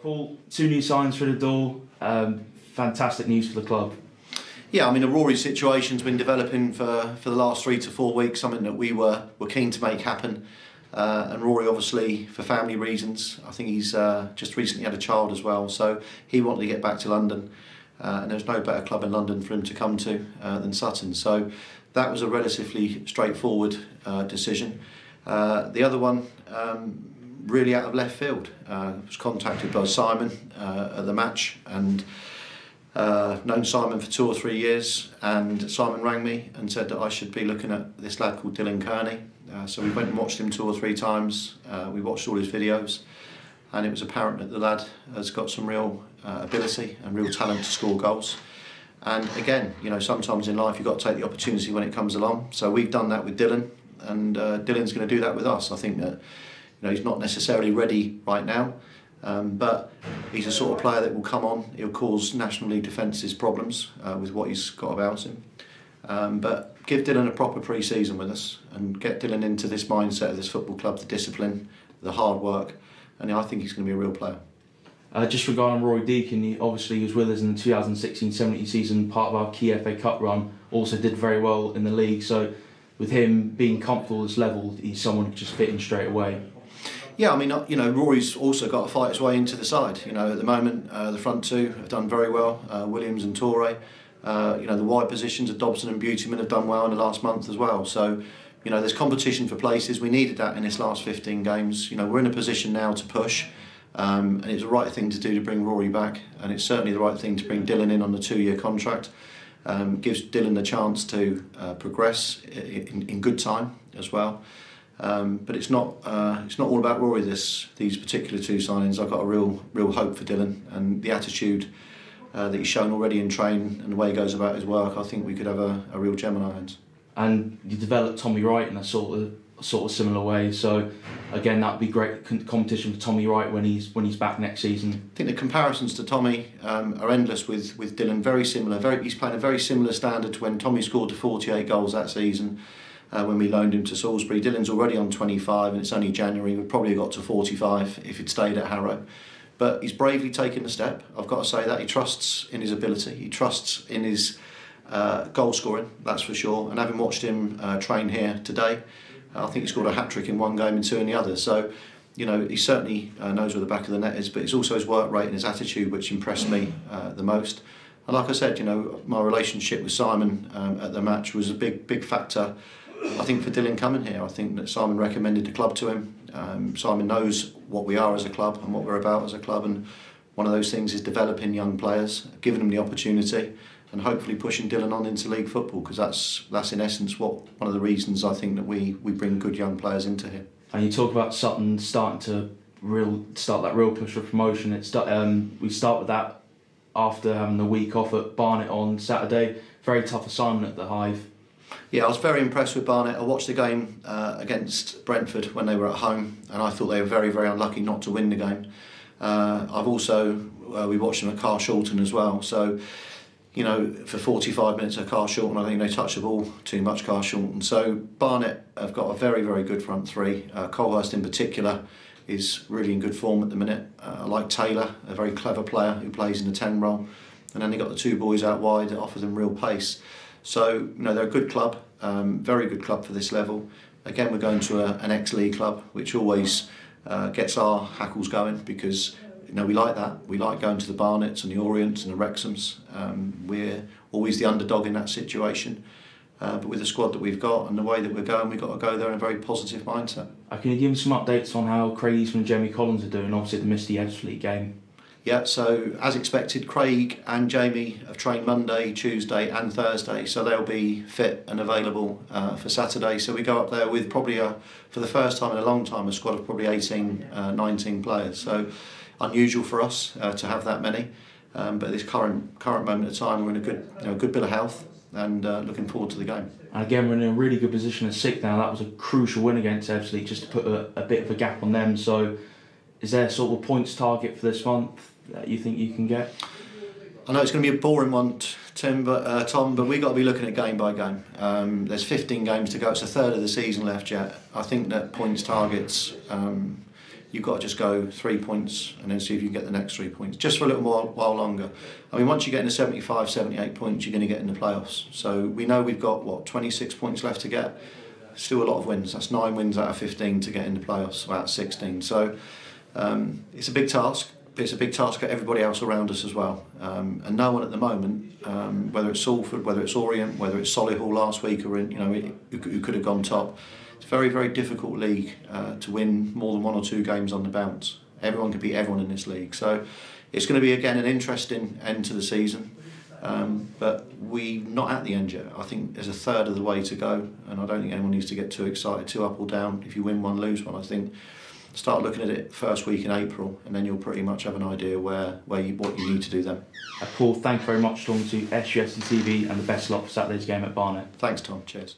Paul, two new signs for the door. Fantastic news for the club. Yeah, I mean, the Rory situation's been developing for the last 3 to 4 weeks, something that we were keen to make happen. And Rory, obviously, for family reasons, I think he's just recently had a child as well, so he wanted to get back to London. And there's no better club in London for him to come to than Sutton. So that was a relatively straightforward decision. The other one, really out of left field. I was contacted by Simon at the match, and known Simon for 2 or 3 years, and Simon rang me and said that I should be looking at this lad called Dylan Kearney. So we went and watched him 2 or 3 times. We watched all his videos, and it was apparent that the lad has got some real ability and real talent to score goals. And again, you know, sometimes in life you've got to take the opportunity when it comes along. So we've done that with Dylan, and Dylan's going to do that with us. I think that, you know, he's not necessarily ready right now, but he's a sort of player that will come on. He'll cause National League defences problems with what he's got about him. But give Dylan a proper pre-season with us and get Dylan into this mindset of this football club, the discipline, the hard work, and I think he's going to be a real player. Just regarding Rory Deakin, he obviously was with us in the 2016-17 season, part of our key FA Cup run, also did very well in the league. So with him being comfortable at this level, he's someone who just fit in straight away. Yeah, I mean, you know, Rory's also got to fight his way into the side. You know, at the moment, the front two have done very well, Williams and Torre. You know, the wide positions of Dobson and Beautyman have done well in the last month as well. So, you know, there's competition for places. We needed that in this last 15 games. You know, we're in a position now to push. And it's the right thing to do to bring Rory back, and it's certainly the right thing to bring Dylan in on the 2-year contract. Gives Dylan the chance to progress in good time as well. But it's not all about Rory. These particular 2 signings, I've got a real hope for Dylan, and the attitude that he's shown already in train and the way he goes about his work. I think we could have a real gem on our hands. And you developed Tommy Wright in a sort of similar way. So again, that'd be great competition for Tommy Wright when he's back next season. I think the comparisons to Tommy are endless with Dylan. Very similar. He's playing a very similar standard to when Tommy scored the 48 goals that season when we loaned him to Salisbury. Dylan's already on 25, and it's only January. We'd probably got to 45 if he'd stayed at Harrow. But he's bravely taken the step. I've got to say that he trusts in his ability. He trusts in his goal scoring. That's for sure. And having watched him train here today, I think he scored a hat-trick in one game and 2 in the other. So, you know, he certainly knows where the back of the net is, but it's also his work rate and his attitude which impressed me the most. And like I said, you know, my relationship with Simon at the match was a big factor, I think, for Dylan coming here. I think that Simon recommended the club to him. Simon knows what we are as a club and what we're about as a club, and one of those things is developing young players, giving them the opportunity, and hopefully pushing Dylan on into league football, because that's in essence one of the reasons I think that we bring good young players into here. And you talk about Sutton starting to start that real push for promotion. We start with that after having the week off at Barnet on Saturday. Very tough assignment at the Hive. Yeah, I was very impressed with Barnet. I watched the game against Brentford when they were at home, and I thought they were very unlucky not to win the game. We watched them at Carshalton as well. So, you know, for 45 minutes at Carshalton, I think they touched the ball too much, Carshalton. So Barnet have got a very good front three. Colhurst in particular is really in good form at the minute. I like Taylor, a very clever player who plays in the 10 role. And then they got the 2 boys out wide that offer them real pace. So, you know, they're a good club, very good club for this level. Again, we're going to an ex-league club, which always gets our hackles going, because, you know, we like that. We like going to the Barnets and the Orients and the Wrexhams. We're always the underdog in that situation. But with the squad that we've got and the way that we're going, we've got to go there in a very positive mindset. Can you give me some updates on how Craig Eastman and Jamie Collins are doing? Obviously, they missed the Ebbsfleet game. Yeah, so as expected, Craig and Jamie have trained Monday, Tuesday and Thursday, so they'll be fit and available for Saturday. So we go up there with probably, for the first time in a long time, a squad of probably 18, 19 players. So unusual for us to have that many, but at this current moment of time, we're in a good bit of health, and looking forward to the game. And again, we're in a really good position at 6th now. That was a crucial win against Ebbsfleet, just to put a bit of a gap on them. So is there sort of a points target for this month that you think you can get? I know it's going to be a boring one, Tom, but we've got to be looking at game by game. There's 15 games to go. It's a third of the season left yet. I think that points targets, you've got to just go 3 points and then see if you can get the next 3 points, just for a little while longer. I mean, once you get into 75, 78 points, you're going to get in the playoffs. So we know we've got, what, 26 points left to get? Still a lot of wins. That's 9 wins out of 15 to get in the playoffs, out of 16. So it's a big task. But it's a big task for everybody else around us as well. And no one at the moment, whether it's Salford, whether it's Orient, whether it's Solihull last week, or who could have gone top. It's a very, very difficult league to win more than 1 or 2 games on the bounce. Everyone could beat everyone in this league. So it's going to be, again, an interesting end to the season. But we're not at the end yet. I think there's a third of the way to go, and I don't think anyone needs to get too excited, too up or down. If you win one, lose one, I think start looking at it first week in April, and then you'll pretty much have an idea what you need to do then. Paul, thank you very much for talking to SUFCtv, and the best luck for Saturday's game at Barnet. Thanks, Tom. Cheers.